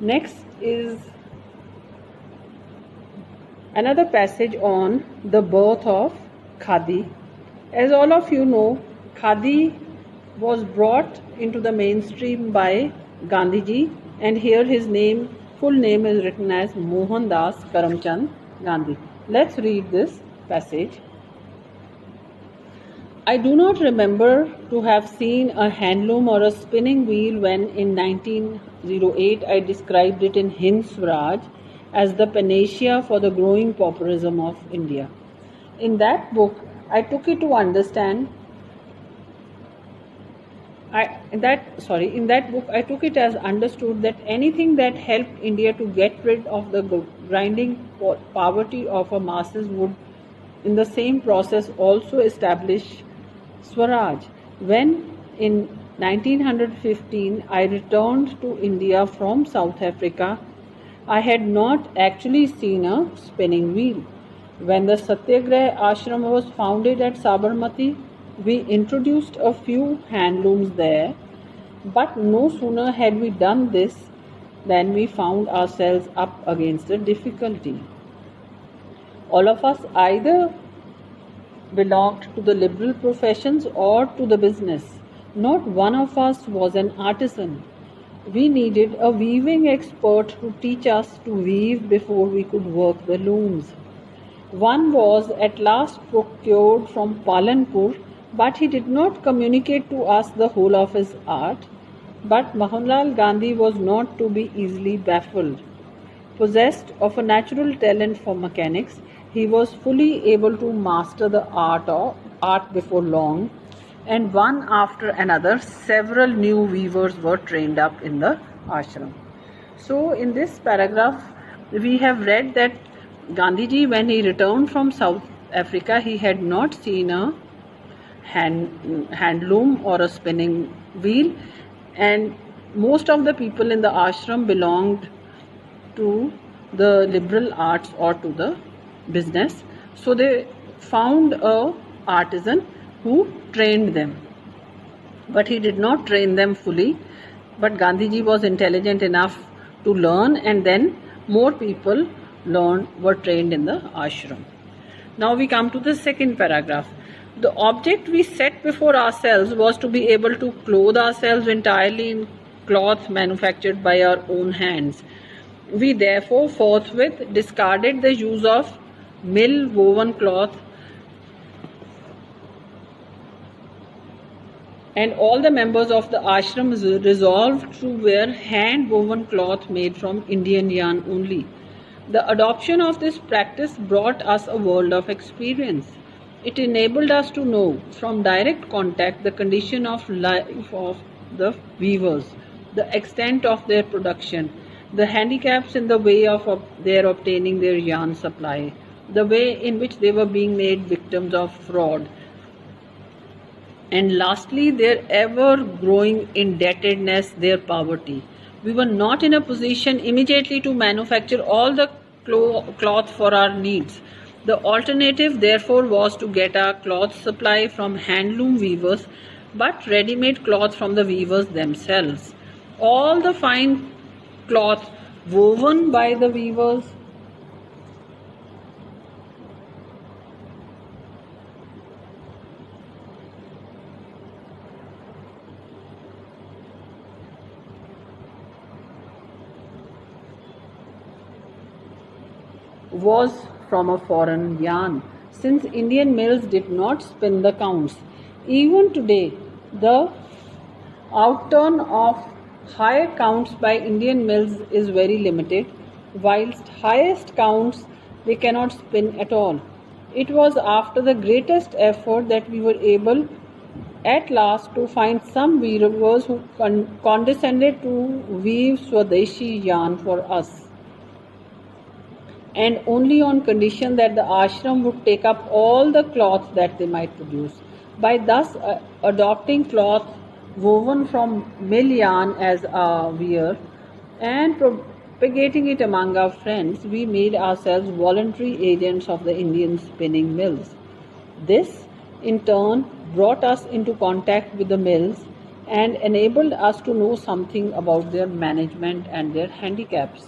Next is another passage on the birth of Khadi. As all of you know, Khadi was brought into the mainstream by Gandhiji, and here his full name is written as Mohandas Karamchand Gandhi. Let's read this passage. I do not remember to have seen a handloom or a spinning wheel when in 1908 I described it in Hind Swaraj as the panacea for the growing pauperism of India. In that book, I took it to understand. In that book, I took it as understood that anything that helped India to get rid of the grinding poverty of her masses would, in the same process, also establish Swaraj. When in 1915 I returned to India from South Africa, I had not actually seen a spinning wheel. When the Satyagraha ashram was founded at Sabarmati, we introduced a few handlooms there, but no sooner had we done this than we found ourselves up against a difficulty. All of us either belonged to the liberal professions or to the business. Not one of us was an artisan. We needed a weaving expert to teach us to weave before we could work the looms. One was at last procured from Palanpur, but he did not communicate to us the whole of his art. But Mohanlal Gandhi was not to be easily baffled. Possessed of a natural talent for mechanics, he was fully able to master the art before long, and one after another several new weavers were trained up in the ashram. So in this paragraph we have read that Gandhiji, when he returned from South Africa, he had not seen a handloom or a spinning wheel, and most of the people in the ashram belonged to the liberal arts or to the business. So they found a artisan who trained them, but he did not train them fully. But Gandhiji was intelligent enough to learn, and then more people were trained in the ashram. Now we come to the second paragraph. The object we set before ourselves was to be able to clothe ourselves entirely in cloth manufactured by our own hands. We therefore forthwith discarded the use of mill woven cloth, and all the members of the ashram resolved to wear hand woven cloth made from Indian yarn only. The adoption of this practice brought us a world of experience. It enabled us to know from direct contact the condition of life of the weavers, the extent of their production, the handicaps in the way of their obtaining their yarn supply, the way in which they were being made victims of fraud, and lastly their ever growing indebtedness, their poverty. We were not in a position immediately to manufacture all the cloth for our needs. The alternative therefore was to get our cloth supply from handloom weavers, but ready-made cloth from the weavers themselves. All the fine cloth woven by the weavers was from a foreign yarn, since Indian mills did not spin the counts. Even today, the outturn of higher counts by Indian mills is very limited, whilst highest counts they cannot spin at all. It was after the greatest effort that we were able at last to find some weavers who condescended to weave Swadeshi yarn for us, and only on condition that the ashram would take up all the cloth that they might produce. By thus adopting cloth woven from mill yarn as our wear and propagating it among our friends, we made ourselves voluntary agents of the Indian spinning mills. This, in turn, brought us into contact with the mills, and enabled us to know something about their management and their handicaps.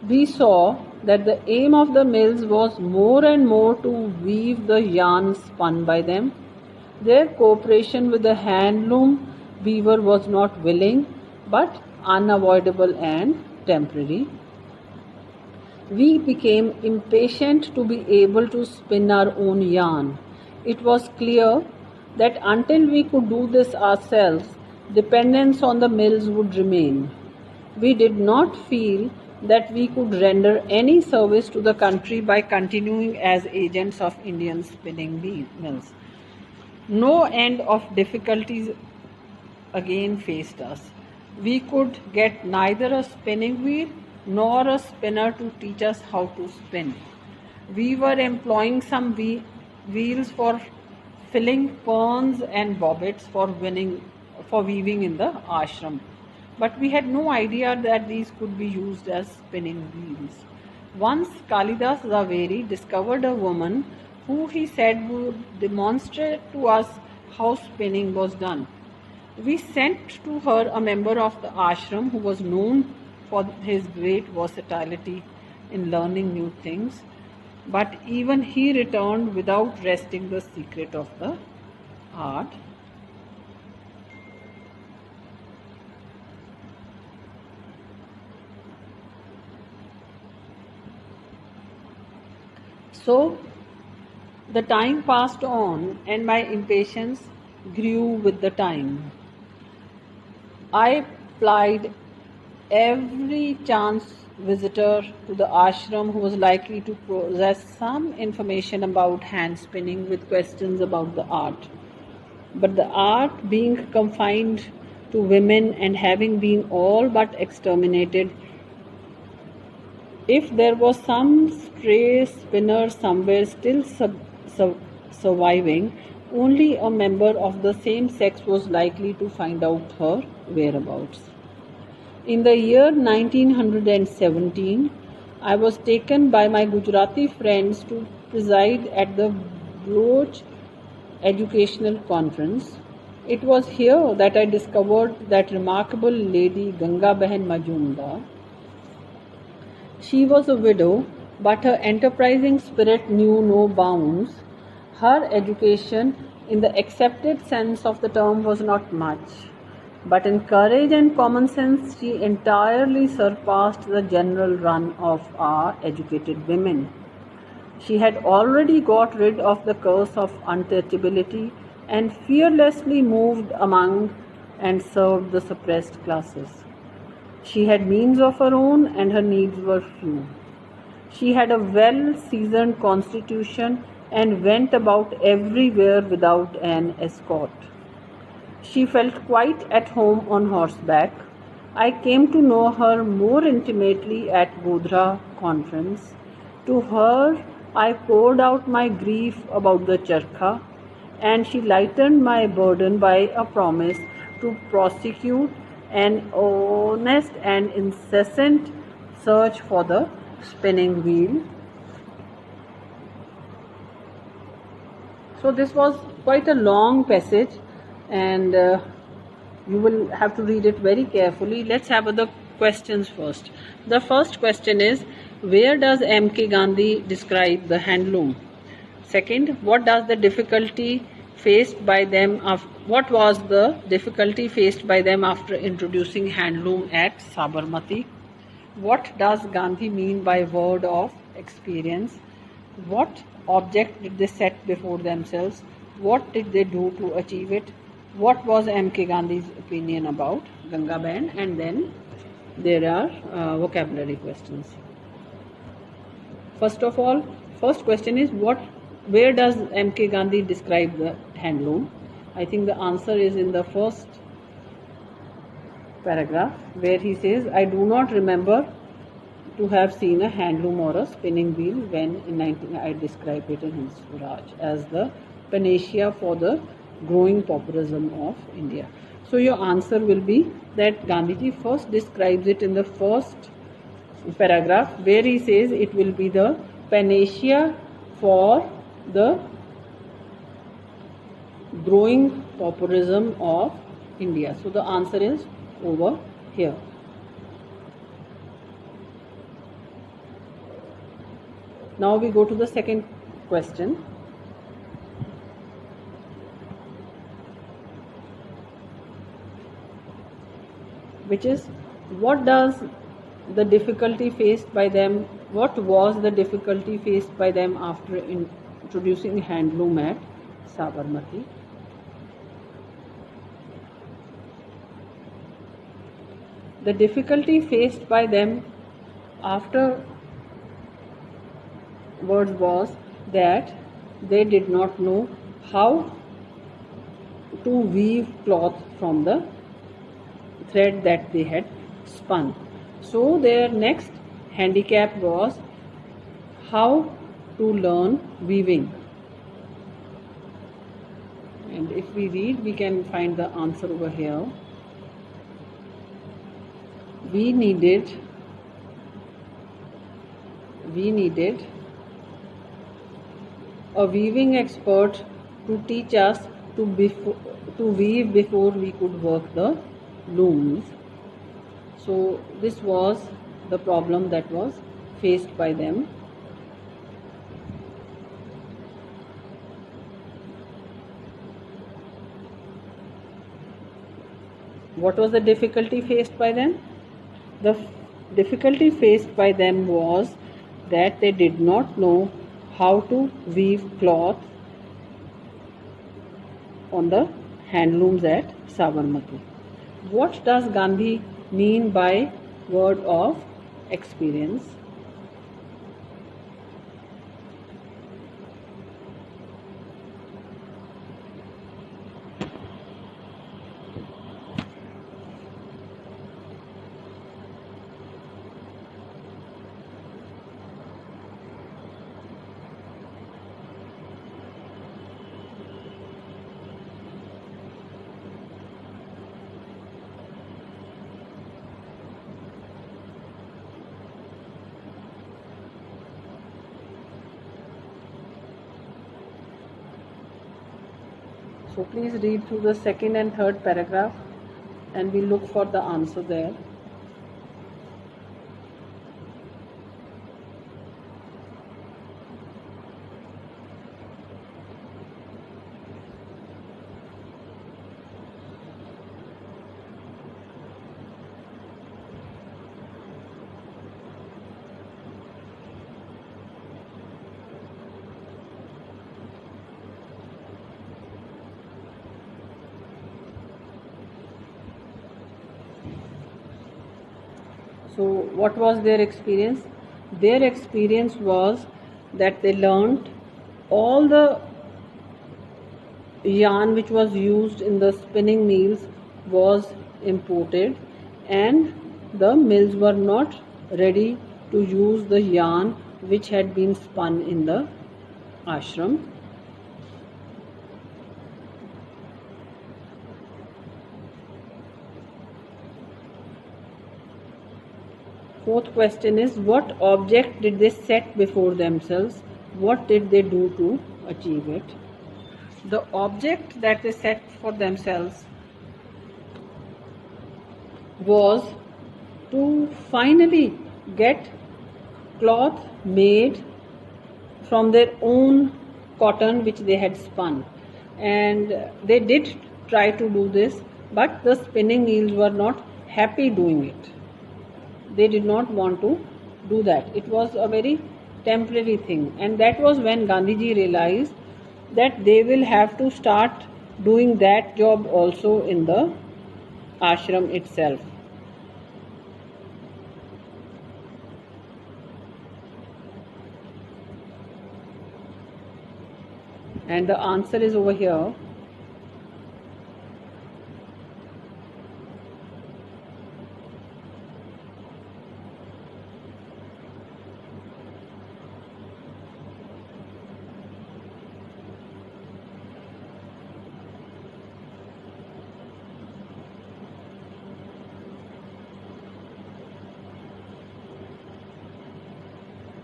We saw that the aim of the mills was more and more to weave the yarn spun by them. Their cooperation with the handloom weaver was not willing but unavoidable and temporary. We became impatient to be able to spin our own yarn. It was clear that until we could do this ourselves, dependence on the mills would remain. We did not feel that we could render any service to the country by continuing as agents of Indian spinning mills. No end of difficulties again faced us. We could get neither a spinning wheel nor a spinner to teach us how to spin. We were employing some wheels for filling perns and bobbets for weaving in the ashram. But we had no idea that these could be used as spinning wheels. Once Kalidas Zaveri discovered a woman who he said would demonstrate to us how spinning was done. We sent to her a member of the ashram who was known for his great versatility in learning new things, but even he returned without wresting the secret of the art. So the time passed on and my impatience grew with the time. I plied every chance visitor to the ashram who was likely to possess some information about hand spinning with questions about the art. But the art, being confined to women and having been all but exterminated, if there was some stray spinner somewhere still surviving, only a member of the same sex was likely to find out her whereabouts. In the year 1917, I was taken by my Gujarati friends to preside at the Bloch Educational Conference. It was here that I discovered that remarkable lady Ganga Behan Majumdar. She was a widow, but her enterprising spirit knew no bounds. Her education, in the accepted sense of the term, was not much, but in courage and common sense she entirely surpassed the general run of our educated women. She had already got rid of the curse of untouchability and fearlessly moved among and served the suppressed classes. She had means of her own and her needs were few. She had a well-seasoned constitution and went about everywhere without an escort. She felt quite at home on horseback. I came to know her more intimately at Godhra conference. To her I poured out my grief about the charkha, and she lightened my burden by a promise to prosecute an honest and incessant search for the spinning wheel. So this was quite a long passage, and you will have to read it very carefully. Let's have the questions first. The first question is, where does M.K. Gandhi describe the handloom? Second, what was the difficulty faced by them after introducing handloom at Sabarmati? What does Gandhi mean by word of experience? What object did they set before themselves? What did they do to achieve it? What was M.K. Gandhi's opinion about Ganga Behan? And then there are vocabulary questions. First of all, first question is, where does M.K. Gandhi describe the handloom? I think the answer is in the first paragraph, where he says, I do not remember to have seen a handloom or a spinning wheel when in 19 I described it in his Swaraj as the panacea for the growing pauperism of India. So your answer will be that Gandhiji first describes it in the first paragraph, where he says it will be the panacea for the growing pauperism of India. So the answer is over here. Now we go to the second question. Which is, what was the difficulty faced by them after introducing handloom at Sabarmati? The difficulty faced by them afterwards was that they did not know how to weave cloth from the thread that they had spun. So their next handicap was how to learn weaving. And if we read, we can find the answer over here. We needed a weaving expert to teach us to weave before we could work the looms. So this was the problem that was faced by them. What was the difficulty faced by them? The difficulty faced by them was that they did not know how to weave cloth on the handlooms at Sabarmati. What does Gandhi mean by word of experience? So please read through the second and third paragraph and we look for the answer there. So what was their experience? Their experience was that they learnt all the yarn which was used in the spinning mills was imported, and the mills were not ready to use the yarn which had been spun in the ashram. Fourth question is, what object did they set before themselves? What did they do to achieve it? The object that they set for themselves was to finally get cloth made from their own cotton which they had spun. And they did try to do this, but the spinning mills were not happy doing it. They did not want to do that. It was a very temporary thing, and that was when Gandhiji realized that they will have to start doing that job also in the ashram itself. And the answer is over here.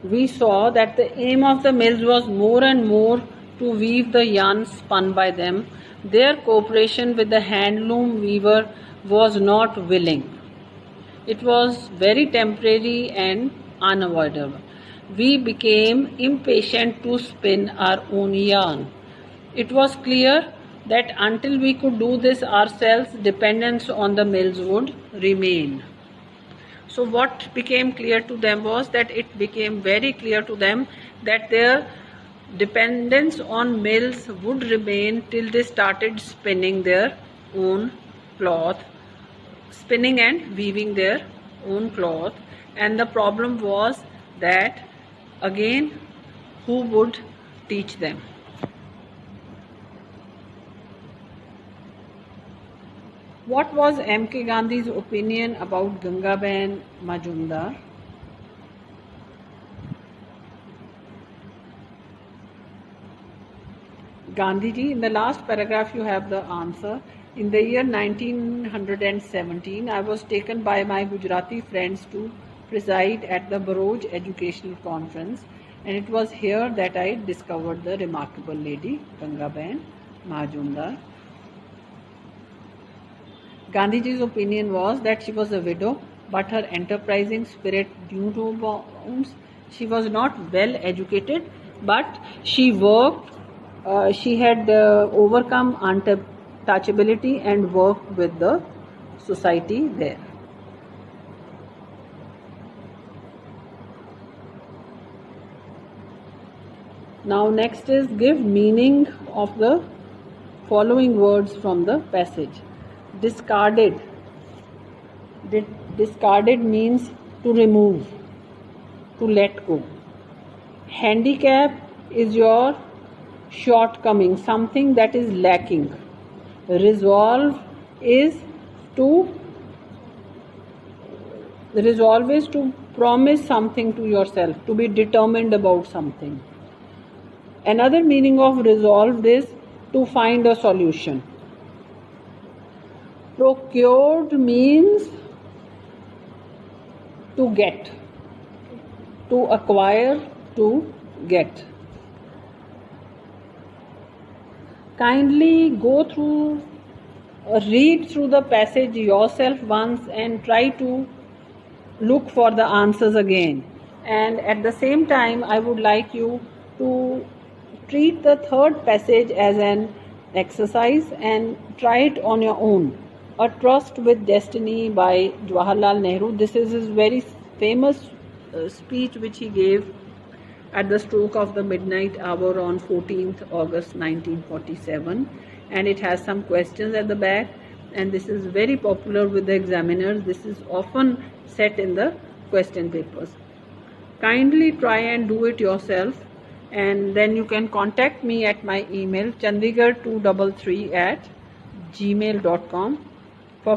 We saw that the aim of the mills was more and more to weave the yarn spun by them. Their cooperation with the handloom weaver was not willing. It was very temporary and unavoidable. We became impatient to spin our own yarn. It was clear that until we could do this ourselves, dependence on the mills would remain. So what became clear to them was that it became very clear to them that their dependence on mills would remain till they started spinning their own cloth, spinning and weaving their own cloth. And the problem was that again, who would teach them? What was M.K. Gandhi's opinion about Gangabain Majumdar? Gandhiji, in the last paragraph you have the answer. In the year 1917, I was taken by my Gujarati friends to preside at the Baroj Educational Conference, and it was here that I discovered the remarkable lady Gangabain Majumdar. Gandhiji's opinion was that she was a widow, but her enterprising spirit knew no bounds. She was not well educated, but she worked. She had overcome untouchability and worked with the society there. Now next is give meaning of the following words from the passage. Discarded. Discarded means to remove, to let go. Handicap is your shortcoming, something that is lacking. Resolve is to promise something to yourself, to be determined about something. Another meaning of resolve is to find a solution. Procured means to get, to acquire, to get. Kindly go through, read through the passage yourself once and try to look for the answers again. And at the same time, I would like you to treat the third passage as an exercise and try it on your own. A Trust with Destiny by Jawaharlal Nehru. This is his very famous speech which he gave at the stroke of the midnight hour on 14th August 1947, and it has some questions at the back, and this is very popular with the examiners. This is often set in the question papers. Kindly try and do it yourself, and then you can contact me at my email chandigarh233@gmail.com for